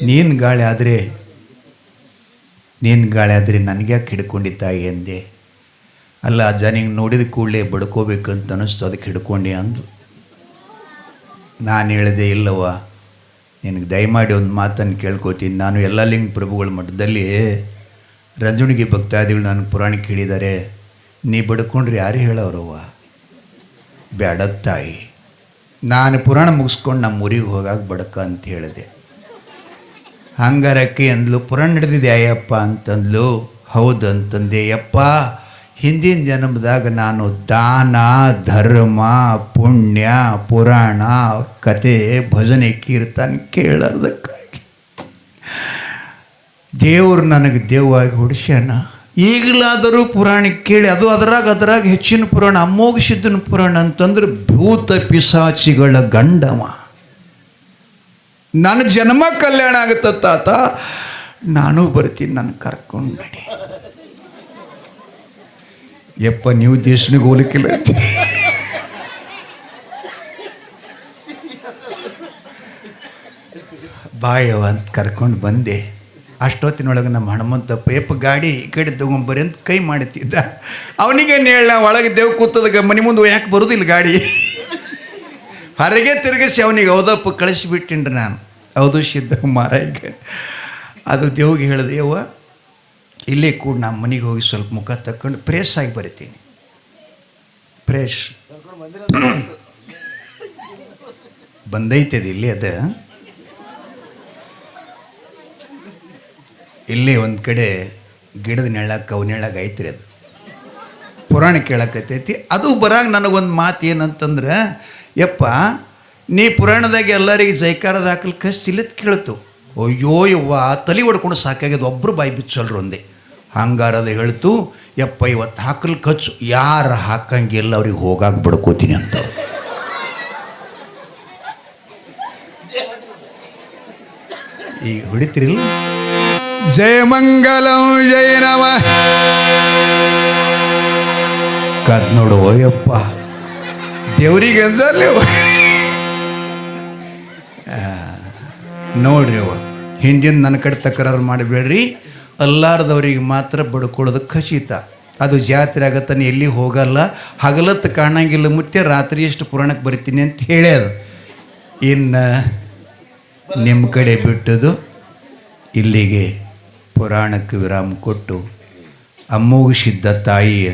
ನೀನು ಗಾಳಿ ಆದರೆ ನನಗ್ಯಾಕೆ ಹಿಡ್ಕೊಂಡು ತಾಯಿ ಅಂದೆ. ಅಲ್ಲ ಅಜ್ಜ, ನಿಂಗೆ ನೋಡಿದ ಕೂಡಲೇ ಬಡ್ಕೋಬೇಕಂತ ಅನ್ನಿಸ್ತು, ಅದಕ್ಕೆ ಹಿಡ್ಕೊಂಡೆ ಅಂದು. ನಾನು ಹೇಳಿದೆ, ಇಲ್ಲವ್ವ, ನಿನಗೆ ದಯಮಾಡಿ ಒಂದು ಮಾತನ್ನು ಕೇಳ್ಕೊತೀನಿ. ನಾನು ಎಲ್ಲ ಲಿಂಗ ಪ್ರಭುಗಳ ಮಠದಲ್ಲಿ ರಂಜುಣಿಗೆ ಭಕ್ತಾದಿಗಳು ನನಗೆ ಪುರಾಣಕ್ಕೆ ಹೇಳಿದ್ದಾರೆ. ನೀ ಬಡ್ಕೊಂಡ್ರೆ ಯಾರು ಹೇಳೋರವ್ವ? ಬೇಡ ತಾಯಿ, ನಾನು ಪುರಾಣ ಮುಗಿಸ್ಕೊಂಡು ನಮ್ಮ ಊರಿಗೆ ಹೋಗಾಕ ಬಡಕ ಅಂತ ಹೇಳಿದೆ. ಹಂಗಾರಕ್ಕೆ ಅಂದ್ಲು, ಪುರಾಣ ನಡೆದಿದೆ ಅಯ್ಯಪ್ಪ ಅಂತಂದ್ಲು. ಹೌದು ಅಂತಂದೆ. ಯಪ್ಪ, ಹಿಂದಿನ ಜನ್ಮದಾಗ ನಾನು ದಾನ ಧರ್ಮ ಪುಣ್ಯ ಪುರಾಣ ಕತೆ ಭಜನೆ ಕೀರ್ತನೆ ಕೇಳೋದಕ್ಕಾಗಿ ದೇವರು ನನಗೆ ದೇವವಾಗಿ ಹುಡ್ಸ್ಯಾನ. ಈಗಲಾದರೂ ಪುರಾಣ ಕೇಳಿ, ಅದು ಅದರಾಗ ಹೆಚ್ಚಿನ ಪುರಾಣ ಅಮೋಘ ಸಿದ್ಧನ ಪುರಾಣ ಅಂತಂದ್ರೆ ಭೂತ ಪಿಶಾಚಿಗಳ ಗಂಡವ. ನನ್ನ ಜನ್ಮ ಕಲ್ಯಾಣ ಆಗುತ್ತ ತಾತ, ನಾನು ಬರ್ತೀನಿ, ನನ್ನ ಕರ್ಕೊಂಡು ನಡಿ. ಯಪ್ಪ, ನೀವು ದೇಶನಿಗೆ ಹೋಲಿಕ್ಕಿಲ್ಲ. ಬಾಯವ ಅಂತ ಕರ್ಕೊಂಡು ಬಂದೆ. ಅಷ್ಟೊತ್ತಿನೊಳಗೆ ನಮ್ಮ ಹನುಮಂತಪ್ಪ ಯಪ್ಪ ಗಾಡಿ ಈ ಕಡೆ ತಗೊಂಬರಿ ಅಂತ ಕೈ ಮಾಡುತ್ತಿದ್ದ. ಅವನಿಗೆ ನೇಳ ಒಳಗೆ ದೇವ್ ಕೂತದಾಗ ಮನೆ ಮುಂದೆ ಯಾಕೆ ಬರೋದಿಲ್ಲ ಗಾಡಿ, ಹೊರಗೆ ತಿರುಗಿಸಿ ಅವನಿಗೆ ಹೌದಪ್ಪ ಕಳಿಸಿಬಿಟ್ಟಿನ್ರಿ ನಾನು. ಹೌದು ಸಿದ್ಧ ಮಾರಾಯಿಗೆ ಅದು ದೇವ್ಗೆ ಹೇಳಿದೆ, ಯವ್ವ ಇಲ್ಲೇ ಕೂಡ ನಮ್ಮ ಮನೆಗೆ ಹೋಗಿ ಸ್ವಲ್ಪ ಮುಖ ತಕ್ಕೊಂಡು ಪ್ರೇಸ್ ಆಗಿ ಬರಿತೀನಿ. ಪ್ರೇಸ್ ಬಂದೈತದ ಇಲ್ಲಿ, ಅದು ಇಲ್ಲಿ ಒಂದು ಕಡೆ ಗಿಡದ ನೆಳ್ಳಾಗ ಕವು ನೆಳ್ಳಾಗ ಐತ್ರಿ. ಅದು ಪುರಾಣ ಕೇಳಕತ್ತೈತಿ. ಅದು ಬರಾಗ ನನಗೊಂದು ಮಾತು ಏನಂತಂದ್ರೆ, ಯಪ್ಪ ನೀ ಪುರಾಣದಾಗ ಎಲ್ಲರಿಗೆ ಜೈಕಾರದ ಹಾಕಲ್ ಕಸಿಲ್ಲತ್ ಕೇಳ್ತು. ಅಯ್ಯೋ ಯವ್ವ ತಲೆ ಹೊಡ್ಕೊಂಡು ಸಾಕಾಗ್ಯದ, ಒಬ್ಬರು ಬಾಯಿ ಬಿಚ್ಚಲ್ರು ಒಂದೇ. ಹಂಗಾರದ ಹೇಳ್ತು, ಯಪ್ಪ ಇವತ್ತು ಹಾಕಲ್ ಖರ್ಚು ಯಾರು ಹಾಕಂಗಿಲ್ಲ ಅವ್ರಿಗೆ ಹೋಗಾಕ ಬಡ್ಕೋತೀನಿ ಅಂತ. ಈಗ ಹೊಡಿತಿರಿಲ್ಲ, ಜಯ ಮಂಗಲಂ ಜಯ ನಮ ಕದ್ ನೋಡು. ಯಪ್ಪ ದೇವ್ರಿಗೆ ಅನ್ಸಲ್ಲ ನೋಡ್ರಿ. ಅವ ಹಿಂದಿನ ನನ್ನ ಕಡೆ ತಕರಾರು ಮಾಡಿಬೇಡ್ರಿ, ಅಲ್ಲಾರ್ದವ್ರಿಗೆ ಮಾತ್ರ ಬಡ್ಕೊಳ್ಳೋದು ಖಚಿತ. ಅದು ಜಾತ್ರೆ ಆಗತ್ತಾನೆ, ಎಲ್ಲಿ ಹೋಗಲ್ಲ, ಹಗಲತ್ತು ಕಾಣಂಗಿಲ್ಲ ಮುತ್ಯ, ರಾತ್ರಿ ಎಷ್ಟು ಪುರಾಣಕ್ಕೆ ಬರಿತೀನಿ ಅಂತ ಹೇಳ್ಯಾದ. ಇನ್ನು ನಿಮ್ಮ ಕಡೆ ಬಿಟ್ಟದು ಇಲ್ಲಿಗೆ ಪುರಾಣಕ್ಕೆ ವಿರಾಮ ಕೊಟ್ಟು ಅಮೋಘ ಸಿದ್ಧ ತಾಯಿಯ